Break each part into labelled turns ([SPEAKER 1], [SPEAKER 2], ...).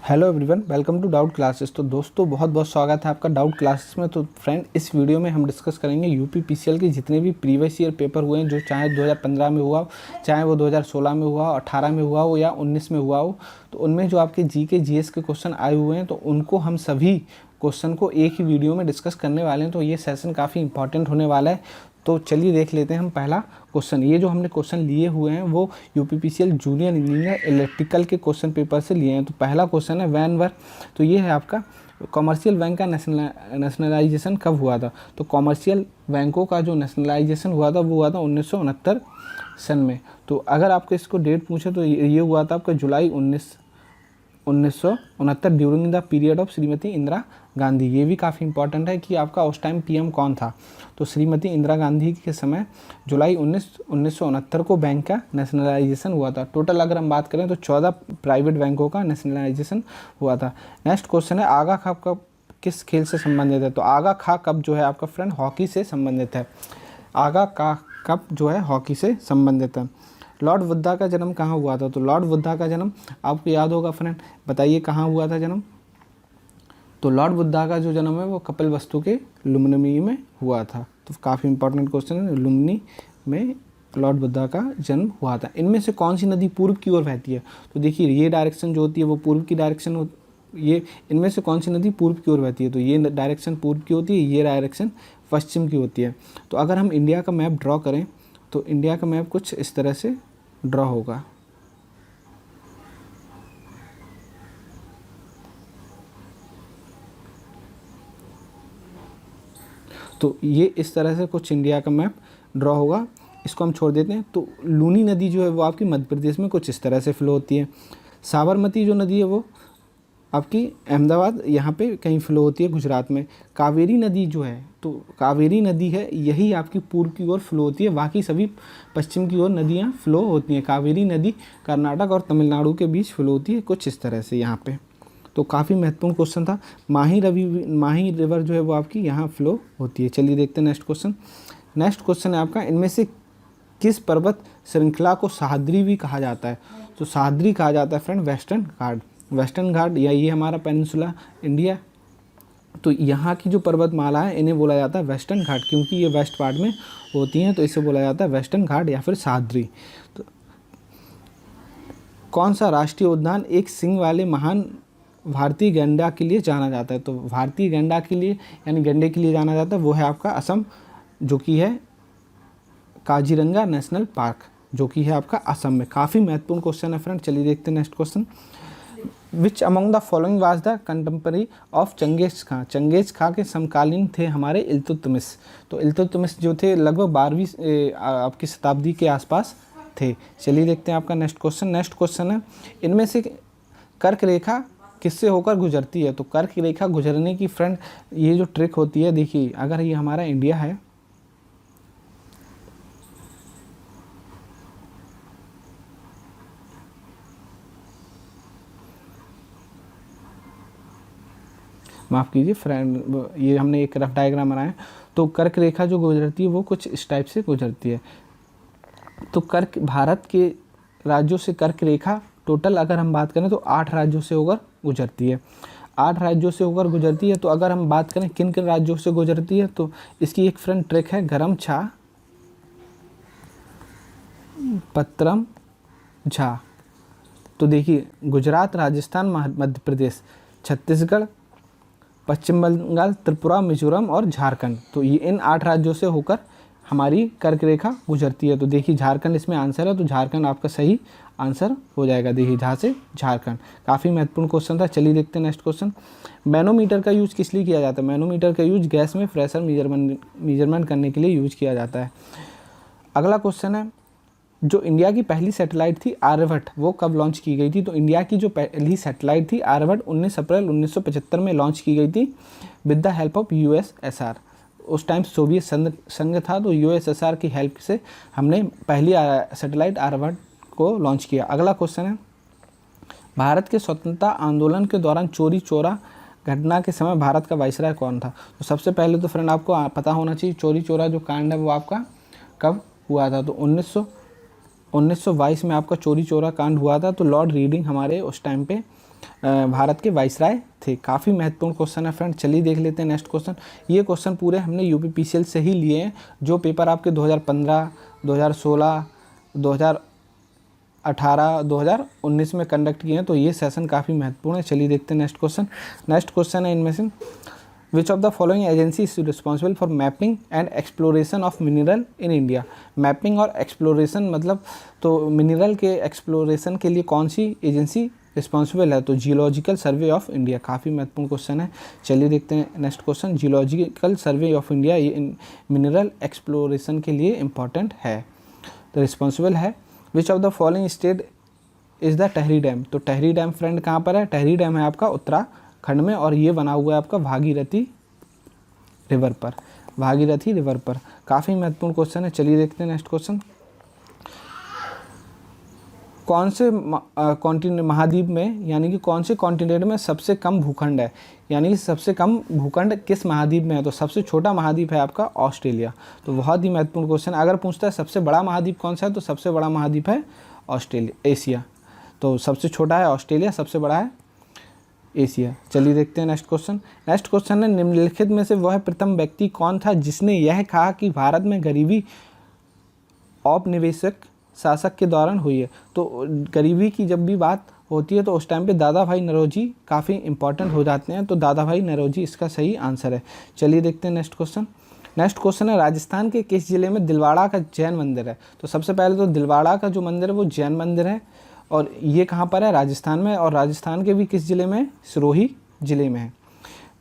[SPEAKER 1] Hello everyone, welcome to doubt classes. तो दोस्तों बहुत बहुत स्वागत है आपका डाउट क्लासेस में। तो फ्रेंड, इस वीडियो में हम डिस्कस करेंगे यूपी पीसीएल के जितने भी प्रीवियस ईयर पेपर हुए हैं, जो चाहे 2015 में हुआ हो, चाहे वो 2016 में हुआ हो, 18 में हुआ हो या 19 में हुआ हो। तो उनमें जो आपके जीके जीएस के क्वेश्चन आए हुए हैं, तो उनको हम सभी क्वेश्चन को एक ही वीडियो में डिस्कस करने वाले हैं। तो ये सेशन काफ़ी इंपॉर्टेंट होने वाला है। तो चलिए देख लेते हैं हम पहला क्वेश्चन। ये जो हमने क्वेश्चन लिए हुए हैं वो यूपीपीसीएल जूनियर इंजीनियर इलेक्ट्रिकल के क्वेश्चन पेपर से लिए हैं। तो पहला क्वेश्चन है वैन वर। तो ये है आपका, कॉमर्शियल बैंक का नेशनलाइजेशन कब हुआ था। तो कॉमर्शियल बैंकों का जो नेशनलाइजेशन हुआ था वो हुआ था 1969 सन में। तो अगर आपको इसको डेट पूछे तो ये हुआ था आपका जुलाई 1969 during the period of Shrimati Indira Gandhi. ये भी काफ़ी इंपॉर्टेंट है कि आपका उस टाइम पीएम कौन था। तो श्रीमती इंदिरा गांधी के समय जुलाई 1969 को बैंक का नेशनलाइजेशन हुआ था। टोटल अगर हम बात करें तो 14 प्राइवेट बैंकों का नेशनलाइजेशन हुआ था। नेक्स्ट क्वेश्चन है आगा खा कब किस खेल से संबंधित है। तो आगा खा कब जो है आपका फ्रेंड हॉकी से संबंधित है। आगा का कप जो है हॉकी से संबंधित है। लॉर्ड बुद्धा का जन्म कहाँ हुआ था। तो लॉर्ड बुद्धा का जन्म आपको याद होगा फ्रेंड, बताइए कहाँ हुआ था जन्म। तो लॉर्ड बुद्धा का जो जन्म है वो कपिलवस्तु के लुम्बिनी में हुआ था। तो काफ़ी इंपॉर्टेंट क्वेश्चन है, लुम्बिनी में लॉर्ड बुद्धा का जन्म हुआ था। इनमें से कौन सी नदी पूर्व की ओर बहती है। तो देखिए ये डायरेक्शन जो होती है वो पूर्व की डायरेक्शन ये इनमें से कौन सी नदी पूर्व की ओर बहती है। तो ये डायरेक्शन पूर्व की होती है, ये डायरेक्शन पश्चिम की होती है। तो अगर हम इंडिया का मैप ड्रॉ करें तो इंडिया का मैप कुछ इस तरह से ड्रॉ होगा। तो ये इस तरह से कुछ इंडिया का मैप ड्रॉ होगा। इसको हम छोड़ देते हैं। तो लूनी नदी जो है वो आपकी मध्य प्रदेश में कुछ इस तरह से फ्लो होती है। साबरमती जो नदी है वो आपकी अहमदाबाद यहाँ पे कहीं फ्लो होती है गुजरात में। कावेरी नदी जो है, तो कावेरी नदी है यही आपकी पूर्व की ओर फ्लो होती है, बाकी सभी पश्चिम की ओर नदियाँ फ्लो होती हैं। कावेरी नदी कर्नाटक और तमिलनाडु के बीच फ्लो होती है कुछ इस तरह से यहाँ पे। तो काफ़ी महत्वपूर्ण क्वेश्चन था। माही रिवर जो है वो आपकी यहाँ फ्लो होती है। चलिए देखते हैं नेक्स्ट क्वेश्चन। नेक्स्ट क्वेश्चन है आपका, इनमें से किस पर्वत श्रृंखला को सह्याद्री भी कहा जाता है। तो सह्याद्री कहा जाता है फ्रेंड वेस्टर्न घाट या ये हमारा पेनिनसुला इंडिया। तो यहाँ की जो पर्वतमाला है इन्हें बोला जाता है वेस्टर्न घाट, क्योंकि ये वेस्ट पार्ट में होती हैं, तो इसे बोला जाता है वेस्टर्न घाट या फिर सह्याद्री। तो कौन सा राष्ट्रीय उद्यान एक सींग वाले महान भारतीय गैंडा के लिए जाना जाता है। तो भारतीय गैंडा के लिए यानी गैंडे के लिए जाना जाता है वो है आपका असम, जो कि है काजीरंगा नेशनल पार्क, जो कि है आपका असम में। काफ़ी महत्वपूर्ण क्वेश्चन है फ्रेंड। चलिए देखते हैं next question. Which among the following was the contemporary of Genghis Khan. Genghis Khan के समकालीन थे हमारे इल्तुतमिश। तो इल्तुतमिश जो थे लगभग 12वीं आपकी शताब्दी के आसपास थे। चलिए देखते हैं आपका नेक्स्ट क्वेश्चन। नेक्स्ट क्वेश्चन है, इनमें से कर्क रेखा किससे होकर गुजरती है। तो कर्क रेखा गुजरने की फ्रेंड ये जो ट्रिक होती है, देखिए अगर ये हमारा इंडिया है, माफ़ कीजिए फ्रेंड, ये हमने एक रफ डायग्राम बनाया। तो कर्क रेखा जो गुजरती है वो कुछ इस टाइप से गुजरती है। तो कर्क भारत के राज्यों से कर्क रेखा टोटल अगर हम बात करें तो 8 राज्यों से होकर गुजरती है। 8 राज्यों से होकर गुजरती है। तो अगर हम बात करें किन किन राज्यों से गुजरती है, तो इसकी एक फ्रेंड ट्रिक है, गरम छा पत्रम झा। तो देखिए गुजरात, राजस्थान, मध्य प्रदेश, छत्तीसगढ़, पश्चिम बंगाल, त्रिपुरा, मिजोरम और झारखंड। तो ये इन 8 राज्यों से होकर हमारी कर्क रेखा गुजरती है। तो देखिए झारखंड इसमें आंसर है, तो झारखंड आपका सही आंसर हो जाएगा। देखिए जहाँ से झारखंड। काफ़ी महत्वपूर्ण क्वेश्चन था। चलिए देखते हैं नेक्स्ट क्वेश्चन। मैनोमीटर का यूज किस लिए किया जाता है। मैनोमीटर का यूज गैस में प्रेशर मेजरमेंट करने के लिए यूज किया जाता है। अगला क्वेश्चन है, जो इंडिया की पहली सैटेलाइट थी आर्यभट्ट, वो कब लॉन्च की गई थी। तो इंडिया की जो पहली सैटेलाइट थी आर्यभट्ट 19 अप्रैल 1975 में लॉन्च की गई थी with the help of USSR. उस टाइम सोवियत संघ था, तो यूएसएसआर की हेल्प से हमने पहली सैटेलाइट आर्यभट्ट को लॉन्च किया। अगला क्वेश्चन है, भारत के स्वतंत्रता आंदोलन के दौरान चोरी चोरा घटना के समय भारत का वाइसराय कौन था। तो सबसे पहले तो फ्रेंड आपको पता होना चाहिए चोरी चोरा जो कांड है वो आपका कब हुआ था। तो 1922 में आपका चोरी चोरा कांड हुआ था। तो लॉर्ड रीडिंग हमारे उस टाइम पे भारत के वाइसराय थे। काफ़ी महत्वपूर्ण क्वेश्चन है फ्रेंड। चलिए देख लेते हैं नेक्स्ट क्वेश्चन। ये क्वेश्चन पूरे हमने यूपीपीसीएल से ही लिए हैं, जो पेपर आपके 2015, 2016, 2018, 2019 में कंडक्ट किए हैं। तो ये सेशन काफ़ी महत्वपूर्ण है। चलिए देखते हैं नेक्स्ट क्वेश्चन। नेक्स्ट क्वेश्चन है इनमें से which of the following agency is responsible for mapping and exploration of mineral in India. Mapping और एक्सप्लोरेशन मतलब तो मिनरल के एक्सप्लोरेशन के लिए कौन सी एजेंसी रिस्पॉन्सिबल है? तो जियोलॉजिकल सर्वे ऑफ इंडिया। काफ़ी महत्वपूर्ण क्वेश्चन है। चलिए देखते हैं next question. Geological survey of India ये मिनरल एक्सप्लोरेशन के लिए इम्पॉर्टेंट है, तो रिस्पॉन्सिबल है। Which of the following state is the Tahri dam. तो टहरी डैम फ्रेंड कहाँ पर है? टहरी डैम है आपका उत्तराखंड में, और ये बना हुआ है आपका भागीरथी रिवर पर। भागीरथी रिवर पर। काफ़ी महत्वपूर्ण क्वेश्चन है। चलिए देखते हैं नेक्स्ट क्वेश्चन। कौन से कॉन्टिनेंट महाद्वीप में यानी कि कौन से कॉन्टिनेंट में सबसे कम भूखंड है, यानी कि सबसे कम भूखंड किस महाद्वीप में है? तो सबसे छोटा महाद्वीप है आपका ऑस्ट्रेलिया। तो बहुत ही महत्वपूर्ण क्वेश्चन। अगर पूछता है सबसे बड़ा महाद्वीप कौन सा है, तो सबसे बड़ा महाद्वीप है ऑस्ट्रेलिया, एशिया। तो सबसे छोटा है ऑस्ट्रेलिया, सबसे बड़ा है एशिया। चलिए देखते हैं नेक्स्ट क्वेश्चन। नेक्स्ट क्वेश्चन है निम्नलिखित में से वह प्रथम व्यक्ति कौन था जिसने यह कहा कि भारत में गरीबी औपनिवेशिक शासक के दौरान हुई है? तो गरीबी की जब भी बात होती है तो उस टाइम पे दादा भाई नौरोजी काफ़ी इंपॉर्टेंट हो जाते हैं। तो दादा भाई नौरोजी इसका सही आंसर है। चलिए देखते हैं नेक्स्ट क्वेश्चन। नेक्स्ट क्वेश्चन है राजस्थान के किस जिले में दिलवाड़ा का जैन मंदिर है? तो सबसे पहले तो दिलवाड़ा का जो मंदिर है वो जैन मंदिर है, और ये कहाँ पर है? राजस्थान में। और राजस्थान के भी किस जिले में? सिरोही जिले में है।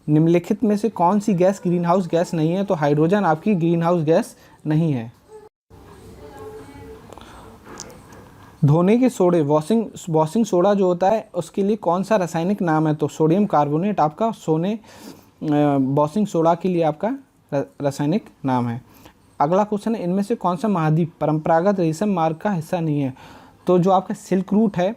[SPEAKER 1] निम्नलिखित में से कौन सी गैस ग्रीन हाउस गैस नहीं है? तो हाइड्रोजन आपकी ग्रीन हाउस गैस नहीं है। धोने के सोडे वॉशिंग सोडा जो होता है उसके लिए कौन सा रासायनिक नाम है? तो सोडियम कार्बोनेट आपका वॉशिंग सोडा के लिए आपका रासायनिक नाम है। अगला क्वेश्चन है इनमें से कौन सा महाद्वीप परंपरागत रेशम मार्ग का हिस्सा नहीं है? तो जो आपका सिल्क रूट है,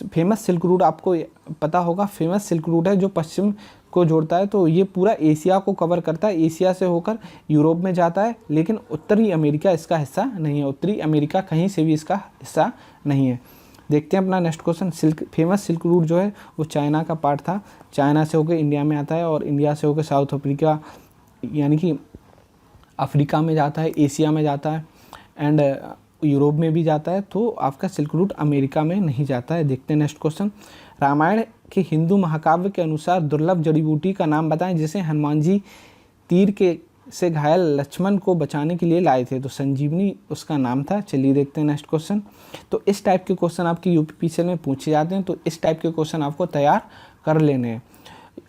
[SPEAKER 1] फेमस सिल्क रूट आपको पता होगा, फेमस सिल्क रूट है जो पश्चिम को जोड़ता है। तो ये पूरा एशिया को कवर करता है, एशिया से होकर यूरोप में जाता है, लेकिन उत्तरी अमेरिका इसका हिस्सा नहीं है। उत्तरी अमेरिका कहीं से भी इसका हिस्सा नहीं है। देखते हैं अपना next question. Famous silk route जो है वो चाइना का पार्ट था, चाइना से होकर इंडिया में आता है, और इंडिया से होकर साउथ अफ्रीका यानी कि अफ्रीका में जाता है, एशिया में जाता है, एंड यूरोप में भी जाता है। तो आपका सिल्क रूट अमेरिका में नहीं जाता है। देखते हैं नेक्स्ट क्वेश्चन। रामायण के हिंदू महाकाव्य के अनुसार दुर्लभ जड़ी बूटी का नाम बताएं जिसे हनुमान जी तीर से घायल लक्ष्मण को बचाने के लिए लाए थे? तो संजीवनी उसका नाम था। चलिए देखते हैं नेक्स्ट क्वेश्चन। तो इस टाइप के क्वेश्चन आपके यूपीपीसीएल में पूछे जाते हैं, तो इस टाइप के क्वेश्चन आपको तैयार कर लेने हैं।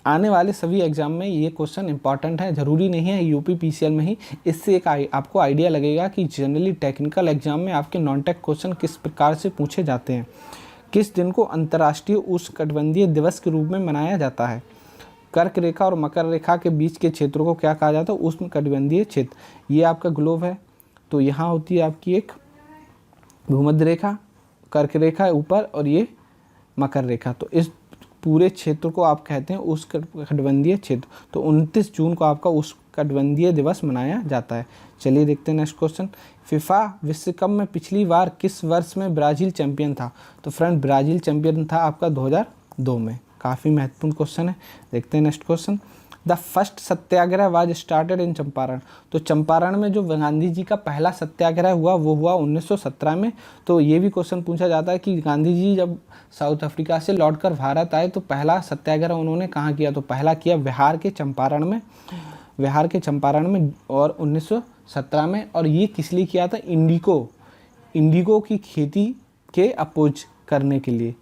[SPEAKER 1] आने वाले सभी एग्जाम में ये क्वेश्चन इंपॉर्टेंट है, ज़रूरी नहीं है यूपीपीसीएल में ही। इससे एक आपको आइडिया लगेगा कि जनरली टेक्निकल एग्जाम में आपके नॉन टेक क्वेश्चन किस प्रकार से पूछे जाते हैं। किस दिन को अंतर्राष्ट्रीय उष्णकटिबंधीय दिवस के रूप में मनाया जाता है? कर्क रेखा और मकर रेखा के बीच के क्षेत्रों को क्या कहा जाता है? उष्णकटिबंधीय क्षेत्र। ये आपका ग्लोब है, तो यहाँ होती है आपकी एक भूमध्य रेखा, कर्क रेखा ऊपर, और ये मकर रेखा। तो इस पूरे क्षेत्र को आप कहते हैं उष्णकटिबंधीय क्षेत्र। तो 29 जून को आपका उष्णकटिबंधीय दिवस मनाया जाता है। चलिए देखते हैं नेक्स्ट क्वेश्चन। फीफा विश्व कप में पिछली बार किस वर्ष में ब्राज़ील चैंपियन था? तो फ्रेंड ब्राज़ील चैंपियन था आपका 2002 में। काफ़ी महत्वपूर्ण क्वेश्चन है। देखते हैं next question. The first Satyagraha was started in Champaran. तो चंपारण में जो गांधी जी का पहला सत्याग्रह हुआ वो हुआ 1917 में। तो ये भी क्वेश्चन पूछा जाता है कि गांधी जी जब साउथ अफ्रीका से लौटकर भारत आए तो पहला सत्याग्रह उन्होंने कहाँ किया? तो पहला किया बिहार के चंपारण में, और 1917 में। और ये किस लिए किया था? इंडिगो की खेती के अपोज करने के लिए।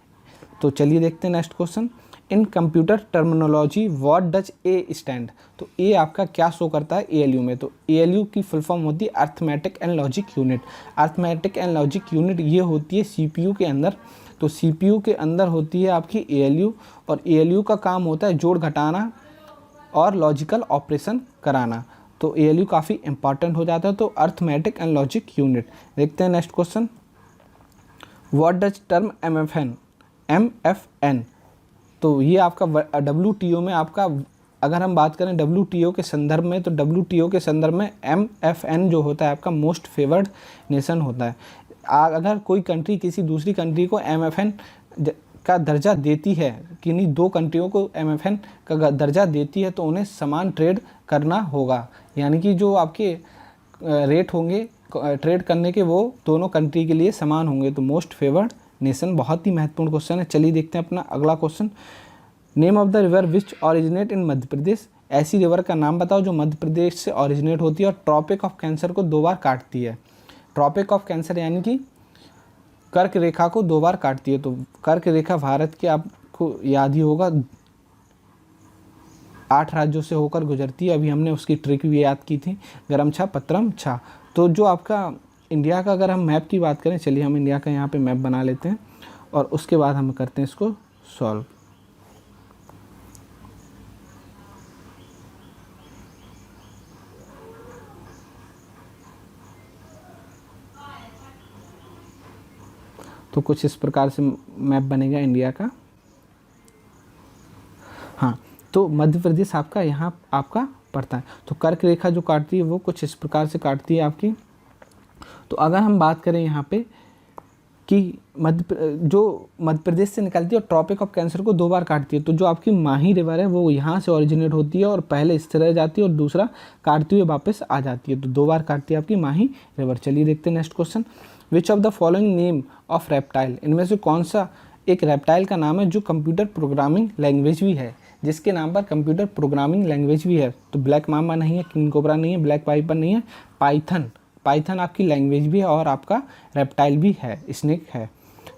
[SPEAKER 1] तो चलिए देखते हैं next question. In computer terminology what does a stand? तो ए आपका क्या शो करता है एएलयू में? तो एएलयू की फुल फॉर्म होती है arithmetic and logic unit. Arithmetic and logic unit ये होती है सीपीयू के अंदर। तो सीपीयू के अंदर होती है आपकी एएलयू, और एएलयू का काम होता है जोड़ घटाना और लॉजिकल ऑपरेशन कराना। तो एएलयू काफ़ी इंपॉर्टेंट हो जाता है। तो अर्थमेटिक एंड लॉजिक यूनिट। देखते हैं next question. What does term MFN? तो ये आपका WTO में आपका, अगर हम बात करें WTO के संदर्भ में, तो WTO के संदर्भ में MFN जो होता है आपका मोस्ट फेवर्ड नेशन होता है। अगर कोई कंट्री किसी दूसरी कंट्री को MFN का दर्जा देती है, किन्हीं 2 कंट्रियों को MFN का दर्जा देती है, तो उन्हें समान ट्रेड करना होगा। यानी कि जो आपके रेट होंगे ट्रेड करने के वो दोनों कंट्री के लिए समान होंगे। तो मोस्ट फेवर्ड नेशन बहुत ही महत्वपूर्ण क्वेश्चन है। चलिए देखते हैं अपना अगला question. Name of the river which originate in Madhya Pradesh. ऐसी रिवर का नाम बताओ जो मध्य प्रदेश से ऑरिजिनेट होती है और ट्रॉपिक ऑफ कैंसर को 2 बार काटती है। ट्रॉपिक ऑफ कैंसर यानी कि कर्क रेखा को 2 बार काटती है। तो कर्क रेखा भारत के आपको याद ही होगा 8 राज्यों से होकर गुजरती है। अभी हमने उसकी ट्रिक भी याद की थी, गरम छा पत्रम छा। तो जो आपका इंडिया का अगर हम मैप की बात करें, चलिए हम इंडिया का यहाँ पे मैप बना लेते हैं और उसके बाद हम करते हैं इसको सॉल्व। तो कुछ इस प्रकार से मैप बनेगा इंडिया का। हाँ, तो मध्य प्रदेश आपका यहाँ आपका पड़ता है। तो कर्क रेखा जो काटती है वो कुछ इस प्रकार से काटती है आपकी। तो अगर हम बात करें यहाँ पे कि जो मध्य प्रदेश से निकलती है और ट्रॉपिक ऑफ कैंसर को 2 बार काटती है, तो जो आपकी माही रिवर है वो यहाँ से ओरिजिनेट होती है और पहले स्थिर रह जाती है और दूसरा काटती हुई वापस आ जाती है। तो 2 बार काटती है आपकी माही रिवर। चलिए देखते हैं next question. Which of the following name of reptile. इनमें से कौन सा एक रेप्टाइल का नाम है जो कंप्यूटर प्रोग्रामिंग लैंग्वेज भी है, जिसके नाम पर कंप्यूटर प्रोग्रामिंग लैंग्वेज भी है। तो ब्लैक मामा नहीं है, किंग कोबरा नहीं है, ब्लैक वाइपर नहीं है, पाइथन। पाइथन आपकी लैंग्वेज भी है और आपका रेप्टाइल भी है, स्नेक है।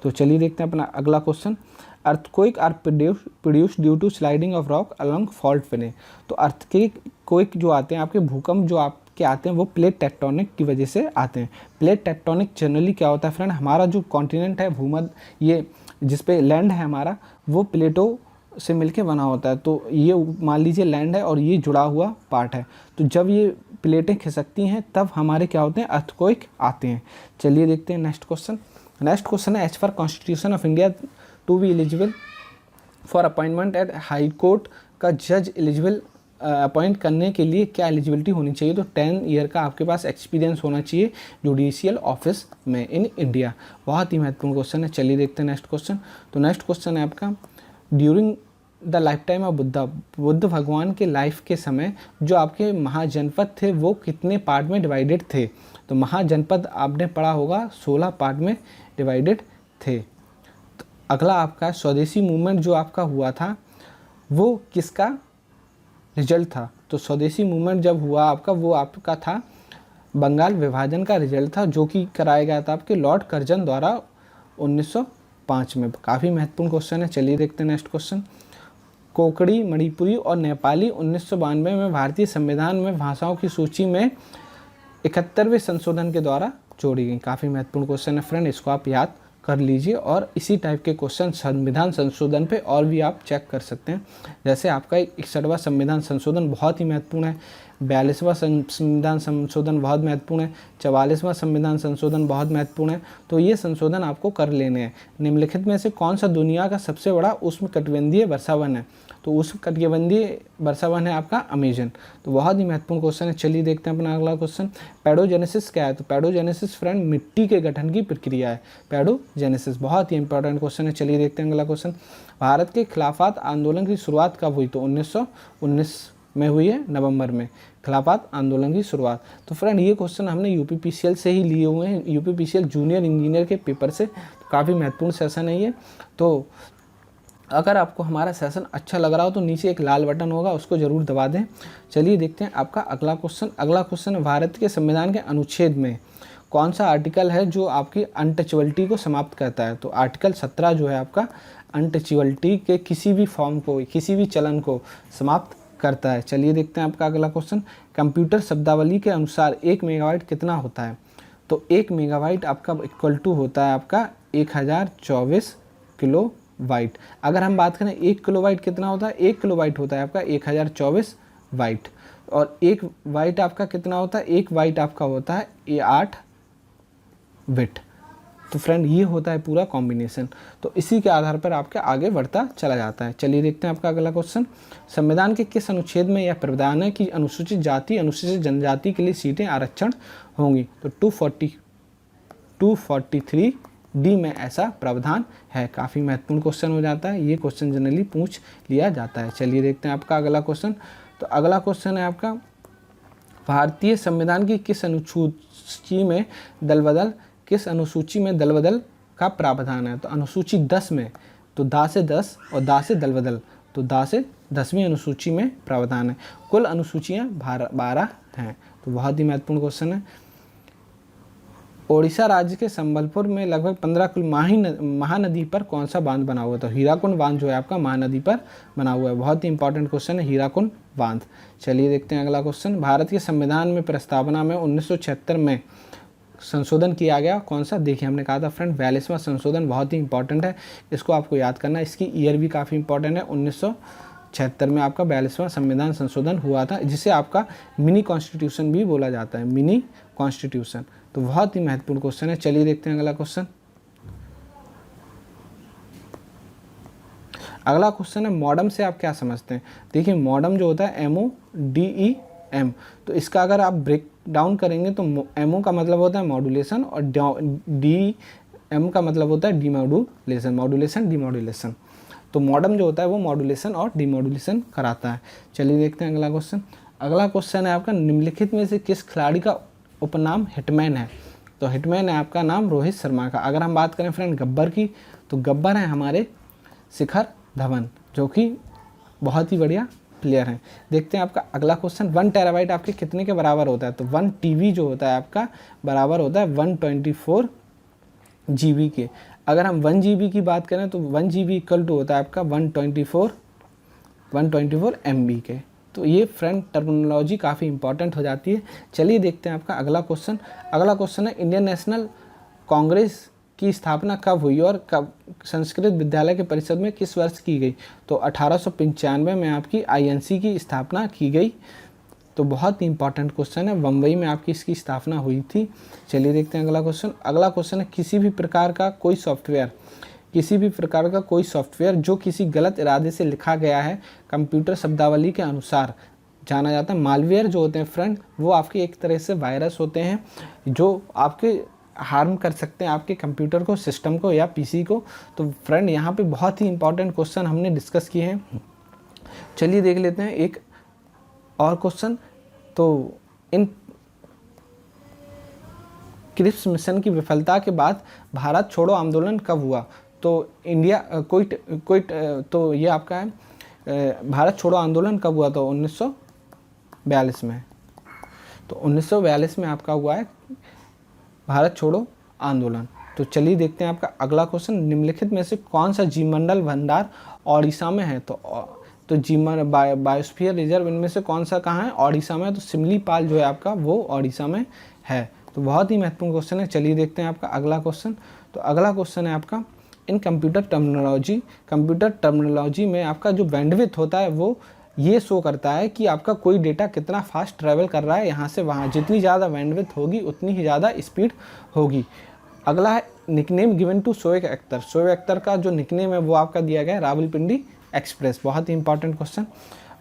[SPEAKER 1] तो चलिए देखते हैं अपना अगला क्वेश्चन। Earthquake are produce due to sliding of rock along fault plane. तो अर्थक्वेक जो आते हैं आपके भूकंप जो आपके आते हैं वो प्लेट टेक्टोनिक की वजह से आते हैं। प्लेट टेक्टोनिक जनरली क्या होता है फ्रेंड, हमारा जो कॉन्टिनेंट है भूमध्य, ये जिस पे लैंड है हमारा वो प्लेटों से मिलके बना होता है। तो ये मान लीजिए लैंड है और ये जुड़ा हुआ पार्ट है। तो जब ये प्लेटें खिसकती हैं तब हमारे क्या होते हैं, अर्थक्वेक आते हैं। चलिए देखते हैं नेक्स्ट क्वेश्चन। नेक्स्ट क्वेश्चन है as per constitution of India to be eligible for appointment at high court का जज एलिजिबल अपॉइंट करने के लिए क्या एलिजिबिलिटी होनी चाहिए। तो 10 ईयर का आपके पास एक्सपीरियंस होना चाहिए जुडिशियल ऑफिस में इन इंडिया। बहुत ही महत्वपूर्ण क्वेश्चन है। चलिए देखते हैं नेक्स्ट क्वेश्चन। तो नेक्स्ट क्वेश्चन है आपका during the life time of Buddha भगवान के लाइफ के समय जो आपके महाजनपद थे वो कितने पार्ट में डिवाइडेड थे। तो महाजनपद आपने पढ़ा होगा 16 पार्ट में डिवाइडेड थे। तो अगला आपका स्वदेशी मूवमेंट जो आपका हुआ था वो किसका रिजल्ट था। तो स्वदेशी मूवमेंट जब हुआ आपका वो आपका था बंगाल विभाजन का रिजल्ट था, जो कि कराया गया था आपके लॉर्ड कर्जन द्वारा 1905 में। काफ़ी महत्वपूर्ण क्वेश्चन है। चलिए देखते हैं नेक्स्ट क्वेश्चन। कोंकणी, मणिपुरी और नेपाली 1992 में भारतीय संविधान में भाषाओं की सूची में 71वें संशोधन के द्वारा जोड़ी गई। काफ़ी महत्वपूर्ण क्वेश्चन है फ्रेंड, इसको आप याद कर लीजिए और इसी टाइप के क्वेश्चन संविधान संशोधन पे और भी आप चेक कर सकते हैं। जैसे आपका 61वां संविधान संशोधन बहुत ही महत्वपूर्ण है, 42वां संविधान संशोधन बहुत महत्वपूर्ण है, 44वां संविधान संशोधन बहुत महत्वपूर्ण है। तो ये संशोधन आपको कर लेने हैं। निम्नलिखित में से कौन सा दुनिया का सबसे बड़ा उष्णकटिबंधीय वर्षावन है। तो उष्णकटिबंधीय वर्षावन है आपका अमेजन। तो बहुत ही महत्वपूर्ण क्वेश्चन है। चलिए देखते हैं अपना अगला क्वेश्चन। पैडोजेनेसिस क्या है। तो पैडोजेनेसिस फ्रेंड मिट्टी के गठन की प्रक्रिया है। पैडोजेनेसिस बहुत ही इंपॉर्टेंट क्वेश्चन है। चलिए देखते हैं अगला क्वेश्चन। भारत के खिलाफत आंदोलन की शुरुआत कब हुई। तो 1919 में हुई है, नवंबर में खिलाफत आंदोलन की शुरुआत। तो फ्रेंड ये क्वेश्चन हमने यूपीपीसीएल से ही लिए हुए हैं, यूपीपीसीएल जूनियर इंजीनियर के पेपर से। तो काफ़ी महत्वपूर्ण सेशन है ये। तो अगर आपको हमारा सेशन अच्छा लग रहा हो तो नीचे एक लाल बटन होगा, उसको ज़रूर दबा दें। चलिए देखते हैं आपका अगला क्वेश्चन। अगला क्वेश्चन, भारत के संविधान के अनुच्छेद में कौन सा आर्टिकल है जो आपकी अनटचेबिलिटी को समाप्त करता है। तो आर्टिकल 17 जो है आपका अनटचेबिलिटी के किसी भी फॉर्म को, किसी भी चलन को समाप्त करता है। चलिए देखते हैं आपका अगला क्वेश्चन। कंप्यूटर शब्दावली के अनुसार 1 मेगाबाइट कितना होता है। तो 1 मेगाबाइट आपका इक्वल टू होता है आपका 1024 किलोबाइट। अगर हम बात करें 1 किलोबाइट कितना होता है, 1 किलोबाइट होता है आपका 1024 बाइट। और 1 बाइट आपका कितना होता है, 1 बाइट आपका होता है 8 बिट। तो फ्रेंड ये होता है पूरा कॉम्बिनेशन। तो इसी के आधार पर आपका आगे बढ़ता चला जाता है। चलिए देखते हैं आपका अगला क्वेश्चन। संविधान के किस अनुच्छेद में यह प्रावधान है कि अनुसूचित जाति अनुसूचित जनजाति के लिए सीटें आरक्षण होंगी। तो 243 डी में ऐसा प्रावधान है। काफ़ी महत्वपूर्ण क्वेश्चन हो जाता है, ये क्वेश्चन जनरली पूछ लिया जाता है। चलिए देखते हैं आपका अगला क्वेश्चन। तो अगला क्वेश्चन है आपका, भारतीय संविधान की किस अनुसूची में दल बदल का प्रावधान है? तो अनुसूची 10 में, तो दा से 10 और दा से दल बदल, तो दा से 10वीं अनुसूची में प्रावधान है। कुल अनुसूचियाँ 12 हैं। तो बहुत ही महत्वपूर्ण क्वेश्चन है। ओडिशा राज्य के संबलपुर में लगभग 15 महानदी पर कौन सा बांध बना हुआ है? तो हीराकुंड बांध जो है आपका महानदी पर बना हुआ है। बहुत ही इंपॉर्टेंट क्वेश्चन है हीराकुंड बांध। चलिए देखते हैं अगला क्वेश्चन। भारत के संविधान में प्रस्तावना में 1976 में संशोधन किया गया कौन सा? देखिए हमने कहा था फ्रेंड 42वां संशोधन बहुत ही इंपॉर्टेंट है, इसको आपको याद करना है। इसकी ईयर भी काफ़ी इंपॉर्टेंट है। 1976 में आपका 42वां संविधान संशोधन हुआ था, जिसे आपका मिनी कॉन्स्टिट्यूशन भी बोला जाता है, मिनी कॉन्स्टिट्यूशन। तो बहुत ही महत्वपूर्ण क्वेश्चन है। चलिए देखते हैं अगला क्वेश्चन। अगला क्वेश्चन है मॉडम से आप क्या समझते हैं? देखिए मॉडम जो होता है MODEM, तो इसका अगर आप ब्रेक डाउन करेंगे तो MO का मतलब होता है मॉड्यूलेशन और DM का मतलब होता है डीमॉड्यूलेशन, मॉड्यूलेशन डीमॉड्यूलेशन। तो मॉडम जो होता है वो मॉड्यूलेशन और डीमॉड्यूलेशन कराता है। चलिए देखते हैं अगला क्वेश्चन। अगला क्वेश्चन है आपका, निम्नलिखित में से किस खिलाड़ी का उपनाम हिटमैन है? तो हिटमैन है आपका नाम रोहित शर्मा का। अगर हम बात करें फ्रेंड गब्बर की, तो गब्बर है हमारे शिखर धवन, जो कि बहुत ही बढ़िया प्लेयर हैं। देखते हैं आपका अगला क्वेश्चन। 1 टेराबाइट आपके कितने के बराबर होता है? तो 1 TB जो होता है आपका बराबर होता है 124 GB के। अगर हम 1 GB की बात करें तो 1 GB इक्वल टू होता है आपका 124 MB के। तो ये फ्रेंड टर्मिनोलॉजी काफ़ी इंपॉर्टेंट हो जाती है। चलिए देखते हैं आपका अगला क्वेश्चन। अगला क्वेश्चन है, इंडियन नेशनल कांग्रेस की स्थापना कब हुई और कब संस्कृत विद्यालय के परिषद में किस वर्ष की गई? तो 1895 में आपकी INC की स्थापना की गई। तो बहुत ही इंपॉर्टेंट क्वेश्चन है, बम्बई में आपकी इसकी स्थापना हुई थी। चलिए देखते हैं अगला क्वेश्चन। अगला क्वेश्चन है, किसी भी प्रकार का कोई सॉफ्टवेयर जो किसी गलत इरादे से लिखा गया है, कंप्यूटर शब्दावली के अनुसार जाना जाता है। मालवेयर जो होते हैं फ्रेंड, वो आपके एक तरह से वायरस होते हैं जो आपके हार्म कर सकते हैं आपके कंप्यूटर को, सिस्टम को या PC को। तो फ्रेंड यहाँ पे बहुत ही इंपॉर्टेंट क्वेश्चन हमने डिस्कस किए हैं। चलिए देख लेते हैं एक और क्वेश्चन। तो इन क्रिप्स मिशन की विफलता के बाद भारत छोड़ो आंदोलन कब हुआ? तो तो ये आपका है भारत छोड़ो आंदोलन कब हुआ? तो 1942 में। तो 1942 में आपका हुआ है भारत छोड़ो आंदोलन। तो चलिए देखते हैं आपका अगला क्वेश्चन। निम्नलिखित में से कौन सा जीवमंडल भंडार ओडिशा में है? तो बायोस्फीयर रिजर्व इनमें से कौन सा कहाँ है? ओडिशा में। तो सिमलीपाल जो है आपका वो ओडिशा में है। तो बहुत ही महत्वपूर्ण क्वेश्चन है। चलिए देखते हैं आपका अगला क्वेश्चन। तो अगला क्वेश्चन है आपका, इन कंप्यूटर टर्मिनोलॉजी में आपका जो बैंडविड्थ होता है वो ये शो करता है कि आपका कोई डेटा कितना फास्ट ट्रैवल कर रहा है यहाँ से वहाँ। जितनी ज़्यादा बैंडविड्थ होगी उतनी ही ज़्यादा स्पीड होगी। अगला है nickname given to Shoaib Akhtar. Shoaib Akhtar का जो निकनेम है वो आपका दिया गया है रावलपिंडी एक्सप्रेस। बहुत ही इंपॉर्टेंट क्वेश्चन।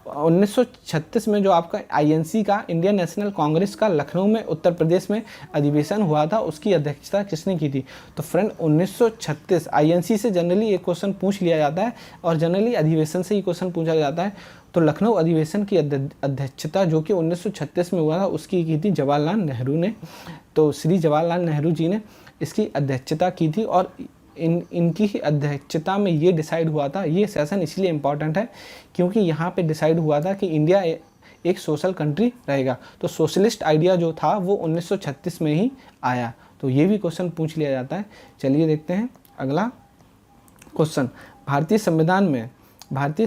[SPEAKER 1] 1936 में जो आपका INC का, इंडियन नेशनल कांग्रेस का लखनऊ में उत्तर प्रदेश में अधिवेशन हुआ था, उसकी अध्यक्षता किसने की थी? तो फ्रेंड 1936 INC से जनरली एक क्वेश्चन पूछ लिया जाता है और जनरली अधिवेशन से ही क्वेश्चन पूछा जाता है। तो लखनऊ अधिवेशन की अध्यक्षता जो कि 1936 में हुआ था उसकी की थी जवाहरलाल नेहरू ने। तो श्री जवाहरलाल नेहरू जी ने इसकी अध्यक्षता की थी और इनकी ही अध्यक्षता में ये डिसाइड हुआ था। ये सेशन इसलिए इम्पॉर्टेंट है क्योंकि यहाँ पे डिसाइड हुआ था कि इंडिया एक सोशल कंट्री रहेगा। तो सोशलिस्ट आइडिया जो था वो 1936 में ही आया। तो ये भी क्वेश्चन पूछ लिया जाता है। चलिए देखते हैं अगला क्वेश्चन। भारतीय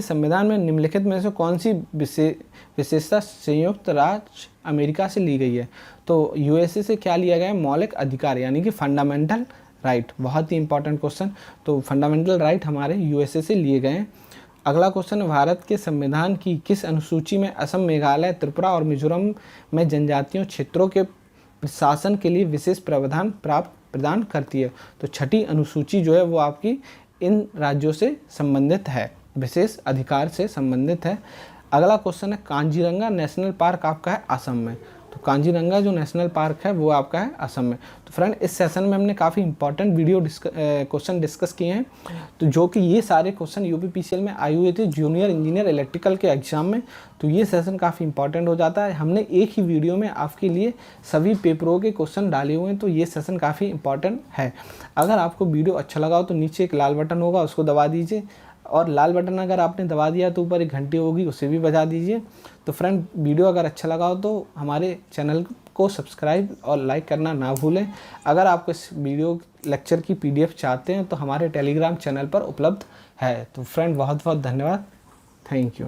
[SPEAKER 1] संविधान में निम्नलिखित में से कौन सी विशेषता संयुक्त राज्य अमेरिका से ली गई है? तो USA से क्या लिया गया है? मौलिक अधिकार यानी कि फंडामेंटल राइट। बहुत ही इंपॉर्टेंट क्वेश्चन। तो फंडामेंटल राइट हमारे USA से लिए गए हैं। अगला क्वेश्चन, भारत के संविधान की किस अनुसूची में असम, मेघालय, त्रिपुरा और मिजोरम में जनजातीय क्षेत्रों के प्रशासन के लिए विशेष प्रावधान प्रदान करती है? तो 6ठी अनुसूची जो है वो आपकी इन राज्यों से संबंधित है, विशेष अधिकार से संबंधित है। अगला क्वेश्चन है, कांजीरंगा नेशनल पार्क आपका है असम में। तो कांजीरंगा जो नेशनल पार्क है वो आपका है असम में। तो फ्रेंड इस सेशन में हमने काफ़ी इंपॉर्टेंट क्वेश्चन डिस्कस किए हैं, तो जो कि ये सारे क्वेश्चन यूपीपीसीएल में आए हुए थे जूनियर इंजीनियर इलेक्ट्रिकल के एग्जाम में। तो ये सेशन काफ़ी इंपॉर्टेंट हो जाता है। हमने एक ही वीडियो में आपके लिए सभी पेपरों के क्वेश्चन डाले हुए हैं, तो ये सेशन काफ़ी इंपॉर्टेंट है। अगर आपको वीडियो अच्छा लगा हो तो नीचे एक लाल बटन होगा, उसको दबा दीजिए, और लाल बटन अगर आपने दबा दिया तो ऊपर एक घंटी होगी, उसे भी बजा दीजिए। तो फ्रेंड वीडियो अगर अच्छा लगा हो तो हमारे चैनल को सब्सक्राइब और लाइक करना ना भूलें। अगर आपको इस वीडियो लेक्चर की PDF चाहते हैं तो हमारे टेलीग्राम चैनल पर उपलब्ध है। तो फ्रेंड बहुत बहुत धन्यवाद, थैंक यू।